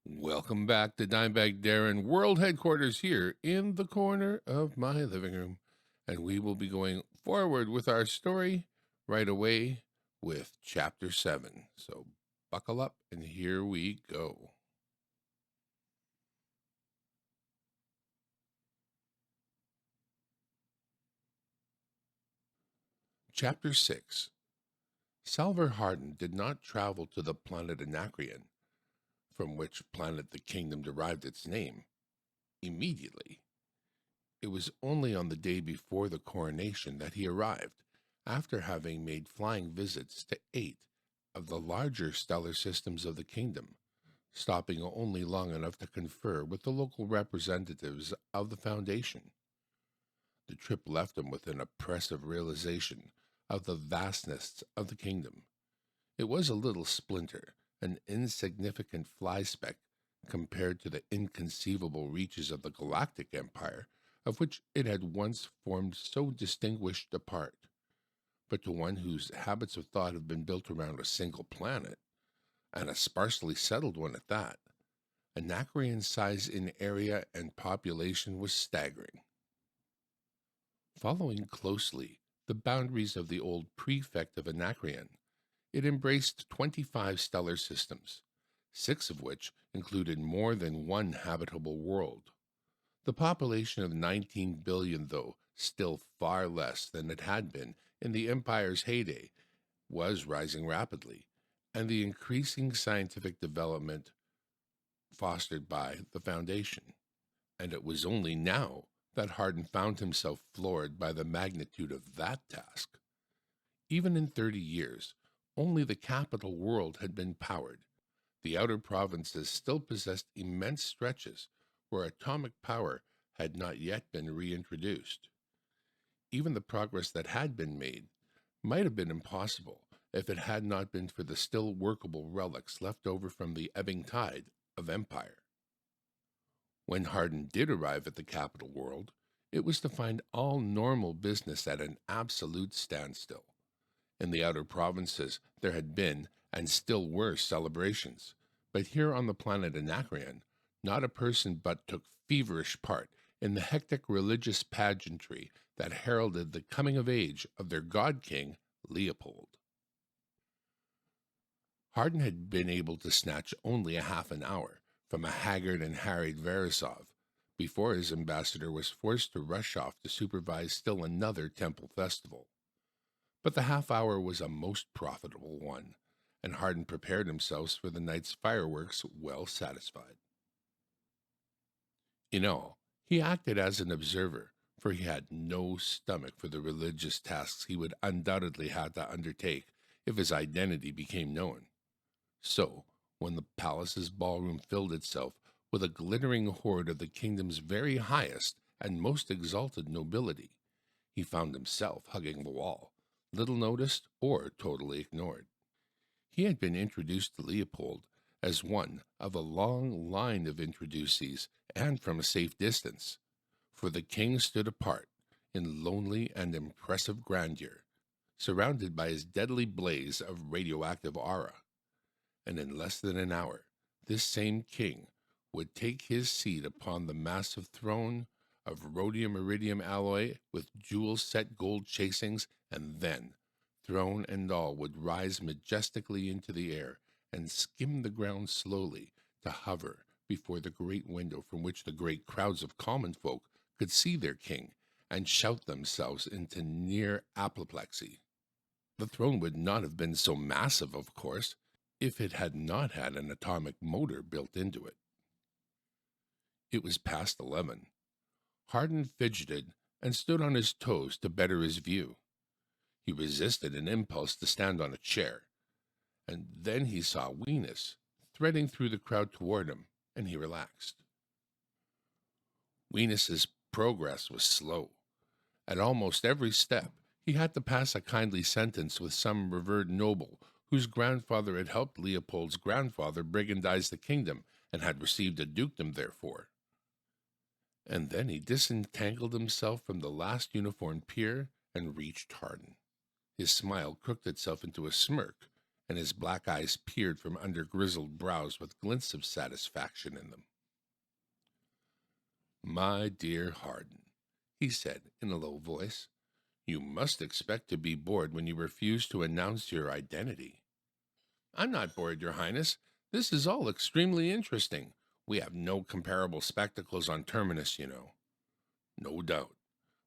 Welcome back to Dimebag Darren World Headquarters here in the corner of my living room. And we will be going forward with our story right away with Chapter 7. So buckle up and here we go. Chapter 6. Salvor Hardin did not travel to the planet Anacreon, from which planet the kingdom derived its name, immediately. It was only on the day before the coronation that he arrived, after having made flying visits to 8 of the larger stellar systems of the kingdom, stopping only long enough to confer with the local representatives of the Foundation. The trip left him with an oppressive realization of the vastness of the kingdom. It was a little splinter, an insignificant fly speck compared to the inconceivable reaches of the galactic empire of which it had once formed so distinguished a part. But to one whose habits of thought have been built around a single planet, and a sparsely settled one at that, Anacreon's size in area and population was staggering. Following closely the boundaries of the old prefect of Anacreon, it embraced 25 stellar systems, 6 of which included more than one habitable world. The population of 19 billion, though still far less than it had been in the Empire's heyday, was rising rapidly, and the increasing scientific development fostered by the Foundation. And it was only now that Hardin found himself floored by the magnitude of that task. Even in 30 years, only the capital world had been powered. The outer provinces still possessed immense stretches where atomic power had not yet been reintroduced. Even the progress that had been made might have been impossible if it had not been for the still workable relics left over from the ebbing tide of empire. When Hardin did arrive at the capital world, it was to find all normal business at an absolute standstill. In the outer provinces, there had been, and still were, celebrations, but here on the planet Anacreon, not a person but took feverish part in the hectic religious pageantry that heralded the coming of age of their god king, Leopold. Hardin had been able to snatch only a half an hour from a haggard and harried Verisov before his ambassador was forced to rush off to supervise still another temple festival. But the half hour was a most profitable one, and Hardin prepared himself for the night's fireworks well satisfied. In all, he acted as an observer, for he had no stomach for the religious tasks he would undoubtedly have to undertake if his identity became known. So, when the palace's ballroom filled itself with a glittering horde of the kingdom's very highest and most exalted nobility, he found himself hugging the wall, little noticed or totally ignored. He had been introduced to Leopold as one of a long line of introducees and from a safe distance, for the king stood apart in lonely and impressive grandeur, surrounded by his deadly blaze of radioactive aura. And in less than an hour, this same king would take his seat upon the massive throne of rhodium iridium alloy with jewel-set gold chasings, and then, throne and all would rise majestically into the air and skim the ground slowly to hover before the great window from which the great crowds of common folk could see their king and shout themselves into near apoplexy. The throne would not have been so massive, of course, if it had not had an atomic motor built into it. It was past 11. Hardin fidgeted and stood on his toes to better his view. He resisted an impulse to stand on a chair, and then he saw Venus threading through the crowd toward him, and he relaxed. Venus's progress was slow. At almost every step, he had to pass a kindly sentence with some revered noble whose grandfather had helped Leopold's grandfather brigandize the kingdom and had received a dukedom therefor. And then he disentangled himself from the last uniformed peer and reached Hardin. His smile crooked itself into a smirk and his black eyes peered from under grizzled brows with glints of satisfaction in them. "My dear Hardin," he said in a low voice, "you must expect to be bored when you refuse to announce your identity." "I'm not bored, Your Highness. This is all extremely interesting. We have no comparable spectacles on Terminus, you know." "No doubt.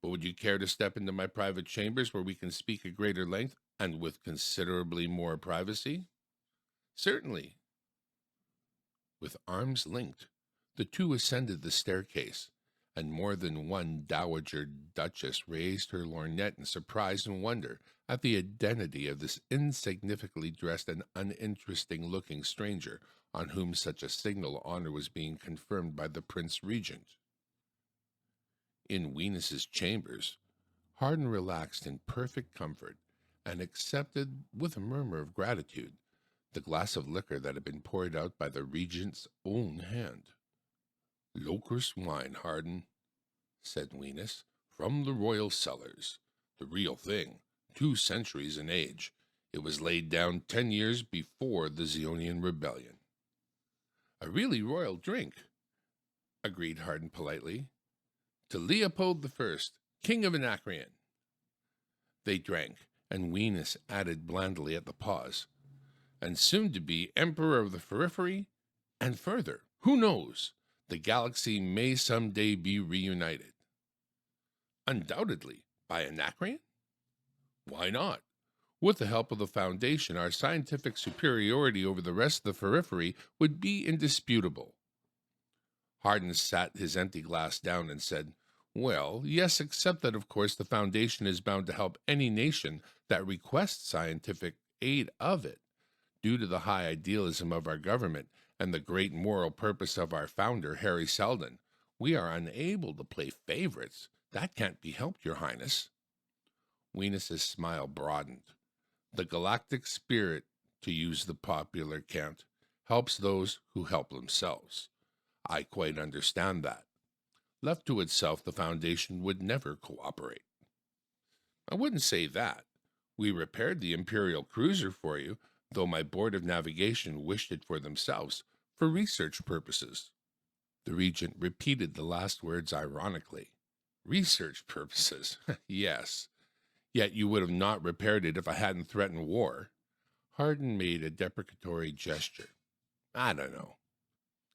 But would you care to step into my private chambers where we can speak at greater length and with considerably more privacy?" "Certainly." With arms linked, the two ascended the staircase, and more than one dowager duchess raised her lorgnette in surprise and wonder at the identity of this insignificantly dressed and uninteresting-looking stranger on whom such a signal honor was being confirmed by the Prince Regent. In Venus's chambers, Hardin relaxed in perfect comfort and accepted, with a murmur of gratitude, the glass of liquor that had been poured out by the Regent's own hand. "Locust wine, Hardin," said Venus, "from the royal cellars. The real thing, 2 centuries in age. It was laid down 10 years before the Zeonian Rebellion." "A really royal drink," agreed Hardin politely. "To Leopold I, King of Anacreon." They drank, and Venus added blandly at the pause, "and soon to be Emperor of the Periphery, and further, who knows? The galaxy may someday be reunited." "Undoubtedly. By Anacreon?" "Why not? With the help of the Foundation, our scientific superiority over the rest of the Periphery would be indisputable." Hardin sat his empty glass down and said, "Well, yes, except that, of course, the Foundation is bound to help any nation that requests scientific aid of it. Due to the high idealism of our government and the great moral purpose of our founder, Harry Seldon, we are unable to play favorites. That can't be helped, Your Highness." Venus's smile broadened. "The galactic spirit, to use the popular cant, helps those who help themselves. I quite understand that. Left to itself, the Foundation would never cooperate." "I wouldn't say that. We repaired the Imperial cruiser for you, though my Board of Navigation wished it for themselves, for research purposes." The Regent repeated the last words ironically. "Research purposes? Yes. Yet you would have not repaired it if I hadn't threatened war." Hardin made a deprecatory gesture. "I don't know."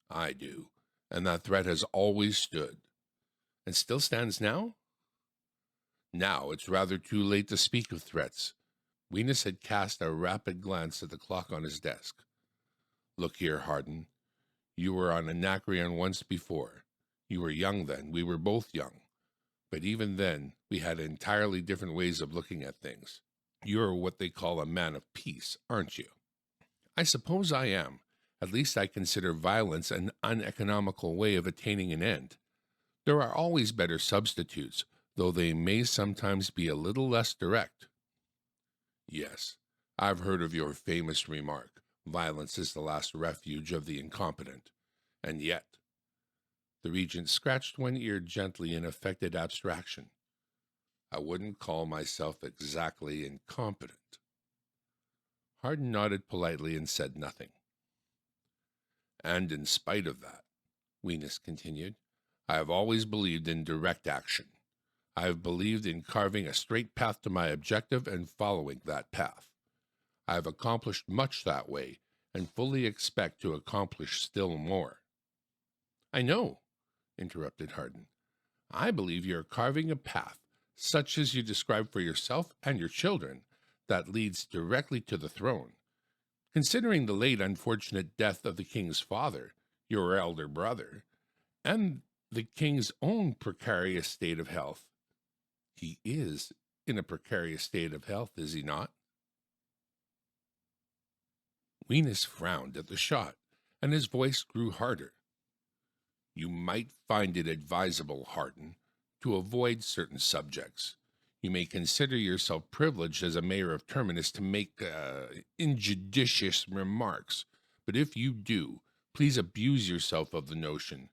"I do, and that threat has always stood." "And still stands now?" "Now it's rather too late to speak of threats." Venus had cast a rapid glance at the clock on his desk. "Look here, Hardin. You were on Anacreon once before. You were young then. We were both young. But even then, we had entirely different ways of looking at things. You're what they call a man of peace, aren't you?" "I suppose I am. At least I consider violence an uneconomical way of attaining an end. There are always better substitutes, though they may sometimes be a little less direct." "Yes, I've heard of your famous remark, 'Violence is the last refuge of the incompetent.' And yet—" The Regent scratched one ear gently in affected abstraction. "I wouldn't call myself exactly incompetent." Hardin nodded politely and said nothing. "And in spite of that," Venus continued, "I have always believed in direct action. I have believed in carving a straight path to my objective and following that path. I have accomplished much that way and fully expect to accomplish still more." "I know," interrupted Hardin. "I believe you're carving a path, such as you describe for yourself and your children, that leads directly to the throne. Considering the late unfortunate death of the king's father, your elder brother, and the king's own precarious state of health—" "He is in a precarious state of health, is he not?" Venus frowned at the shot, and his voice grew harder. "You might find it advisable, Hardin, to avoid certain subjects. You may consider yourself privileged as a mayor of Terminus to make injudicious remarks, but if you do, please abuse yourself of the notion.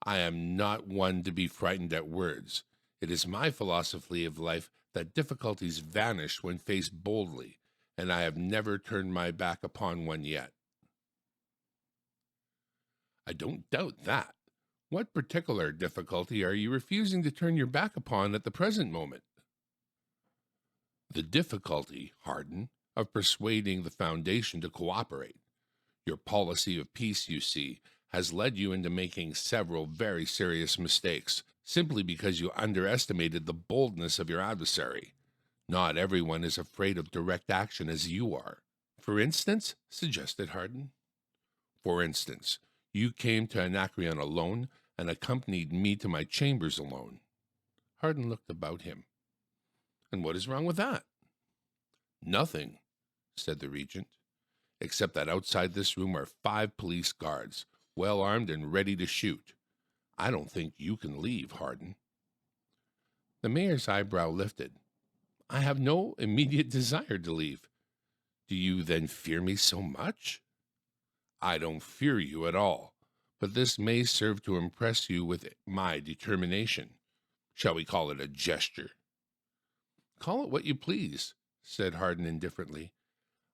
I am not one to be frightened at words. It is my philosophy of life that difficulties vanish when faced boldly, and I have never turned my back upon one yet. I don't doubt that. What particular difficulty are you refusing to turn your back upon at the present moment? The difficulty, Hardin, of persuading the Foundation to cooperate. Your policy of peace, you see, has led you into making several very serious mistakes, simply because you underestimated the boldness of your adversary. Not everyone is afraid of direct action as you are. For instance, suggested Hardin. For instance, you came to Anacreon alone and accompanied me to my chambers alone. Hardin looked about him. And what is wrong with that? Nothing, said the regent, except that outside this room are 5 police guards, well armed and ready to shoot. I don't think you can leave, Hardin. The mayor's eyebrow lifted. I have no immediate desire to leave. Do you then fear me so much? I don't fear you at all, but this may serve to impress you with my determination. Shall we call it a gesture? Call it what you please, said Hardin indifferently.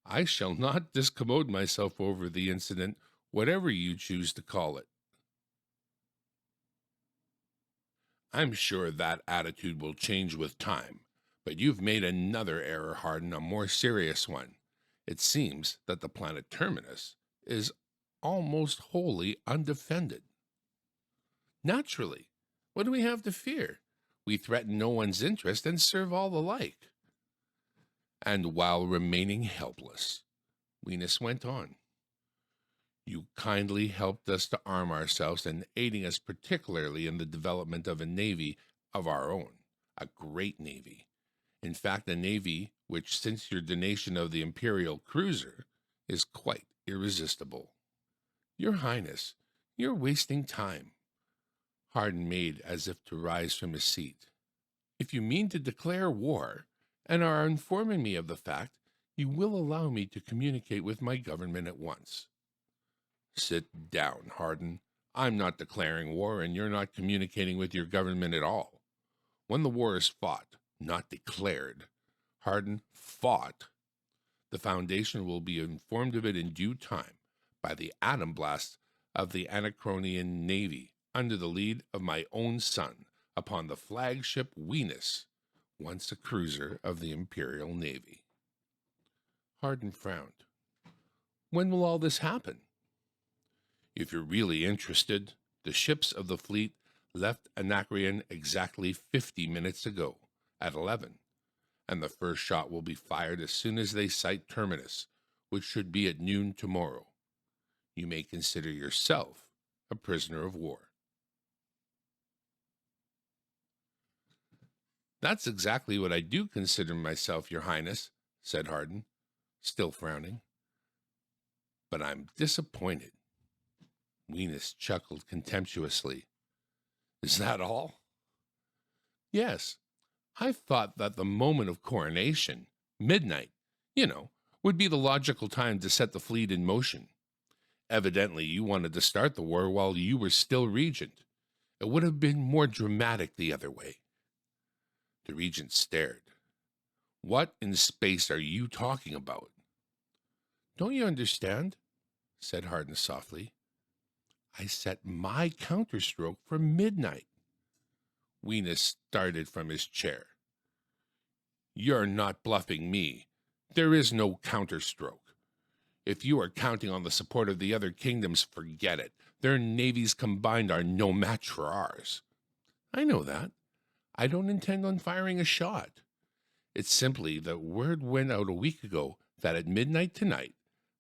I shall not discommode myself over the incident, whatever you choose to call it. I'm sure that attitude will change with time, but you've made another error, Hardin, a more serious one. It seems that the planet Terminus is almost wholly undefended. Naturally. What do we have to fear? We threaten no one's interest and serve all alike. And while remaining helpless, Venus went on. You kindly helped us to arm ourselves and aiding us particularly in the development of a navy of our own, a great navy. In fact, a navy which, since your donation of the Imperial cruiser, is quite irresistible. Your Highness, you're wasting time. Hardin made as if to rise from his seat. If you mean to declare war, and are informing me of the fact, you will allow me to communicate with my government at once. Sit down, Hardin. I'm not declaring war, and you're not communicating with your government at all. When the war is fought, not declared, Hardin, fought, the Foundation will be informed of it in due time by the atom blast of the Anacronian Navy under the lead of my own son upon the flagship Venus, once a cruiser of the Imperial Navy. Hardin frowned. When will all this happen? If you're really interested, the ships of the fleet left Anacreon exactly 50 minutes ago, at 11, and the first shot will be fired as soon as they sight Terminus, which should be at noon tomorrow. You may consider yourself a prisoner of war. That's exactly what I do consider myself, Your Highness, said Hardin, still frowning. But I'm disappointed. Venus chuckled contemptuously. Is that all? Yes. I thought that the moment of coronation, midnight, would be the logical time to set the fleet in motion. Evidently, you wanted to start the war while you were still regent. It would have been more dramatic the other way. The regent stared. What in space are you talking about? Don't you understand? Said Hardin softly. I set my counterstroke for midnight. Venus started from his chair. You're not bluffing me. There is no counterstroke. If you are counting on the support of the other kingdoms, forget it. Their navies combined are no match for ours. I know that. I don't intend on firing a shot. It's simply that word went out a week ago that at midnight tonight,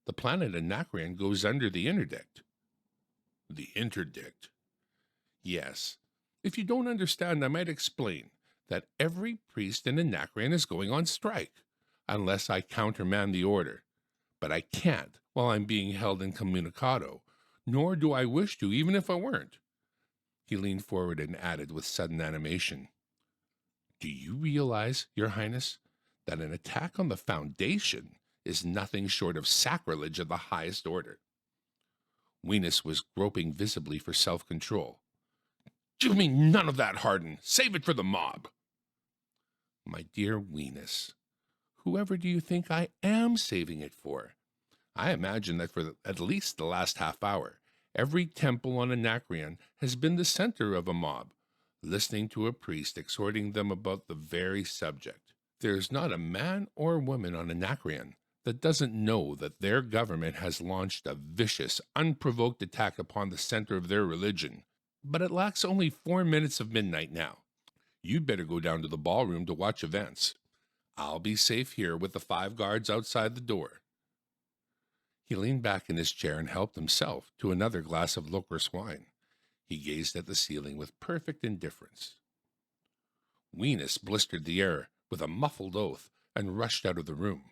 the planet Anacreon goes under the interdict. The interdict? Yes. If you don't understand, I might explain that every priest in Anacreon is going on strike, unless I countermand the order. But I can't while I'm being held incommunicado, nor do I wish to, even if I weren't. He leaned forward and added with sudden animation, Do you realize, Your Highness, that an attack on the Foundation is nothing short of sacrilege of the highest order? Venus was groping visibly for self-control. Give me none of that, Hardin. Save it for the mob. My dear Venus, Whoever do you think I am saving it for? I imagine that at least the last half hour, every temple on Anacreon has been the center of a mob, listening to a priest exhorting them about the very subject. There's not a man or woman on Anacreon that doesn't know that their government has launched a vicious, unprovoked attack upon the center of their religion. But it lacks only 4 minutes of midnight now. You'd better go down to the ballroom to watch events. I'll be safe here with the 5 guards outside the door. He leaned back in his chair and helped himself to another glass of Locrist wine. He gazed at the ceiling with perfect indifference. Weenus blistered the air with a muffled oath and rushed out of the room.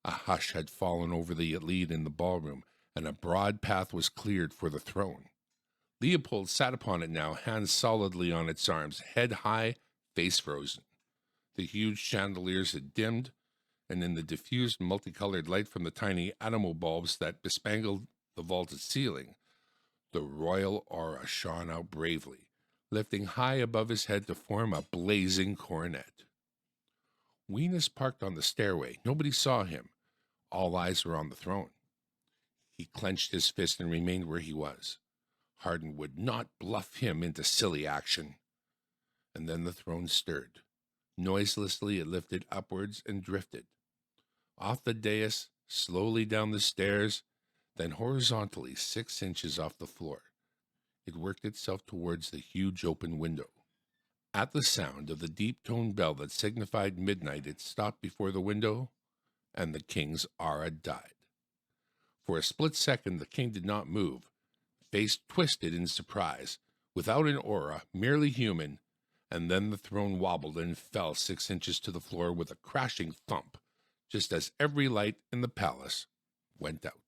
A hush had fallen over the elite in the ballroom, and a broad path was cleared for the throne. Leopold sat upon it now, hands solidly on its arms, head high, face frozen. The huge chandeliers had dimmed, and in the diffused multicolored light from the tiny animal bulbs that bespangled the vaulted ceiling, the royal aura shone out bravely, lifting high above his head to form a blazing coronet. Weenus parked on the stairway. Nobody saw him. All eyes were on the throne. He clenched his fist and remained where he was. Hardin would not bluff him into silly action. And then the throne stirred. Noiselessly it lifted upwards and drifted. Off the dais, slowly down the stairs, then horizontally 6 inches off the floor. It worked itself towards the huge open window. At the sound of the deep-toned bell that signified midnight, it stopped before the window, and the king's aura died. For a split second, the king did not move, face twisted in surprise, without an aura, merely human, and then the throne wobbled and fell 6 inches to the floor with a crashing thump, just as every light in the palace went out.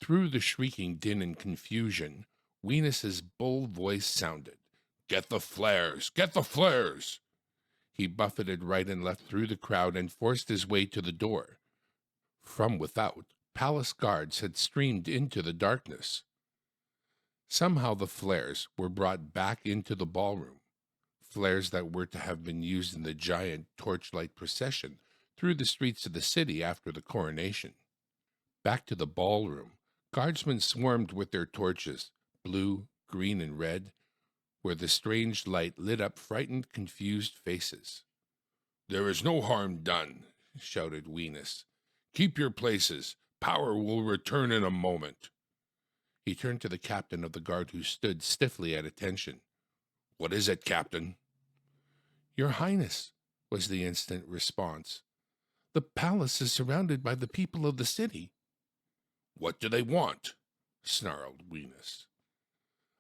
Through the shrieking din and confusion, Weenus's bull voice sounded. "Get the flares! Get the flares!" He buffeted right and left through the crowd and forced his way to the door. From without, palace guards had streamed into the darkness. Somehow the flares were brought back into the ballroom, flares that were to have been used in the giant torchlight procession through the streets of the city after the coronation. Back to the ballroom, guardsmen swarmed with their torches, blue, green, and red, where the strange light lit up frightened, confused faces. "There is no harm done," shouted Weenus. "Keep your places. Power will return in a moment." He turned to the captain of the guard, who stood stiffly at attention. "What is it, Captain?" "Your Highness," was the instant response. "The palace is surrounded by the people of the city." "What do they want?" snarled Weenus.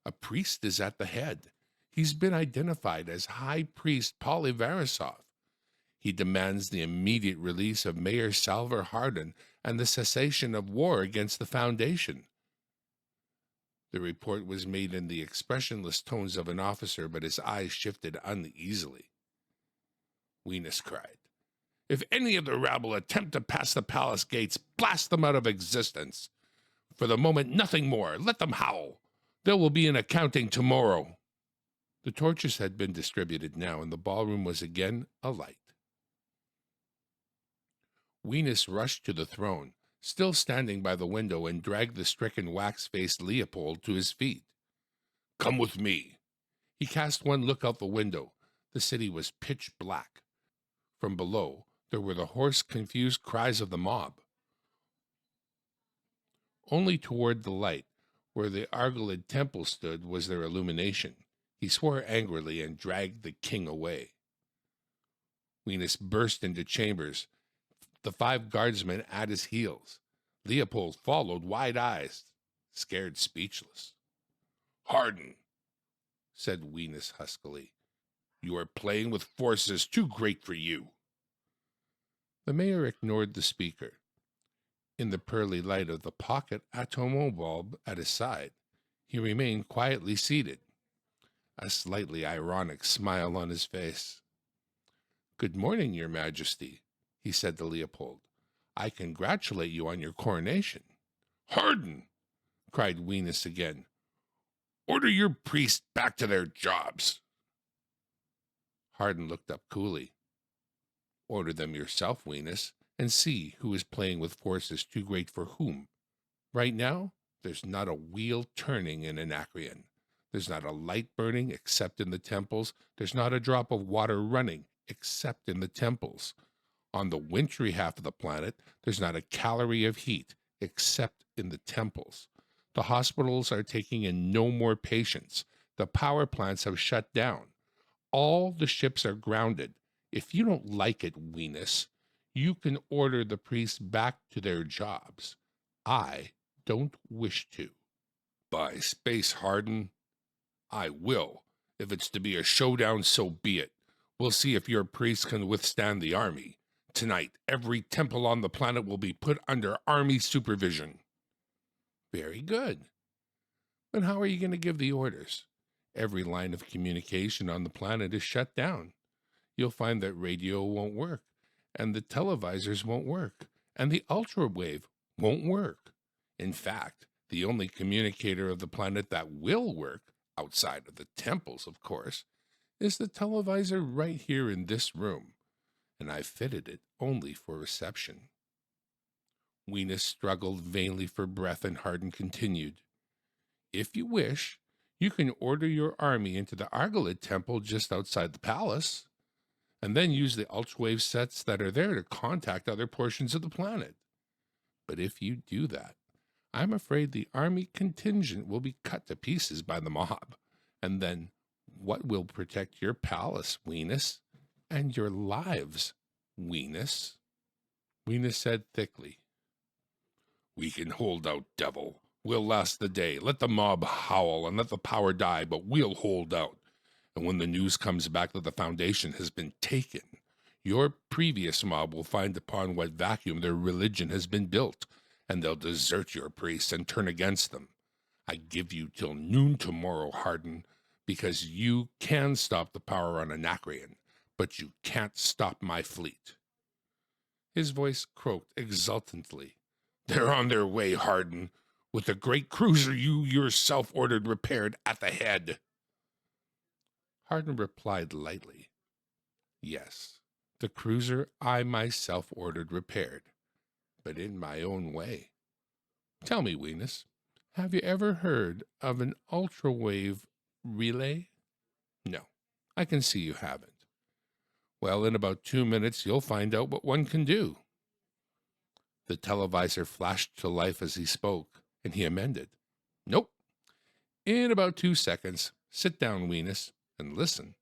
"A priest is at the head. He's been identified as High Priest Polyvarasov. He demands the immediate release of Mayor Salvar Hardin and the cessation of war against the Foundation." The report was made in the expressionless tones of an officer, but his eyes shifted uneasily. Weenus cried, "If any of the rabble attempt to pass the palace gates, blast them out of existence. For the moment, nothing more. Let them howl. There will be an accounting tomorrow." The torches had been distributed now, and the ballroom was again alight. Weenus rushed to the throne, still standing by the window, and dragged the stricken wax-faced Leopold to his feet. "Come with me." He cast one look out the window. The city was pitch black. From below, there were the hoarse, confused cries of the mob. Only toward the light, where the Argolid temple stood, was there illumination. He swore angrily and dragged the king away. Weenus burst into chambers, the 5 guardsmen at his heels. Leopold followed, wide-eyed, scared speechless. "Hardin," said Weenus huskily, "you are playing with forces too great for you." The mayor ignored the speaker. In the pearly light of the pocket atomo bulb at his side, he remained quietly seated, a slightly ironic smile on his face. "Good morning, Your Majesty," he said to Leopold. "I congratulate you on your coronation." "Hardin!" cried Weenus again. "Order your priests back to their jobs." Hardin looked up coolly. Order them yourself, Venus, and see who is playing with forces too great for whom. Right now, there's not a wheel turning in Anacreon. There's not a light burning except in the temples. There's not a drop of water running except in the temples. On the wintry half of the planet, there's not a calorie of heat except in the temples. The hospitals are taking in no more patients. The power plants have shut down. All the ships are grounded. If you don't like it, Venus, you can order the priests back to their jobs. I don't wish to. By space, Harden, I will. If it's to be a showdown, so be it. We'll see if your priests can withstand the army. Tonight, every temple on the planet will be put under army supervision. Very good. But how are you going to give the orders? Every line of communication on the planet is shut down. You'll find that radio won't work, and the televisors won't work, and the ultrawave won't work. In fact, the only communicator of the planet that will work, outside of the temples, of course, is the televisor right here in this room, and I fitted it only for reception. Venus struggled vainly for breath, and Hardin continued, If you wish, you can order your army into the Argolid temple just outside the palace, and then use the ultrawave sets that are there to contact other portions of the planet. But if you do that, I'm afraid the army contingent will be cut to pieces by the mob. And then what will protect your palace, Venus, and your lives, Venus? Venus said thickly, We can hold out, devil. We'll last the day. Let the mob howl and let the power die, but we'll hold out. And when the news comes back that the Foundation has been taken, your previous mob will find upon what vacuum their religion has been built, and they'll desert your priests and turn against them. I give you till noon tomorrow, Hardin, because you can stop the power on Anacreon, but you can't stop my fleet. His voice croaked exultantly. They're on their way, Hardin, with the great cruiser you yourself ordered repaired at the head. Hardin replied lightly, Yes, the cruiser I myself ordered repaired, but in my own way. Tell me, Venus, have you ever heard of an ultrawave relay? No, I can see you haven't. Well, in about 2 minutes, you'll find out what one can do. The televisor flashed to life as he spoke, and he amended. Nope. In about 2 seconds, sit down, Venus, and listen.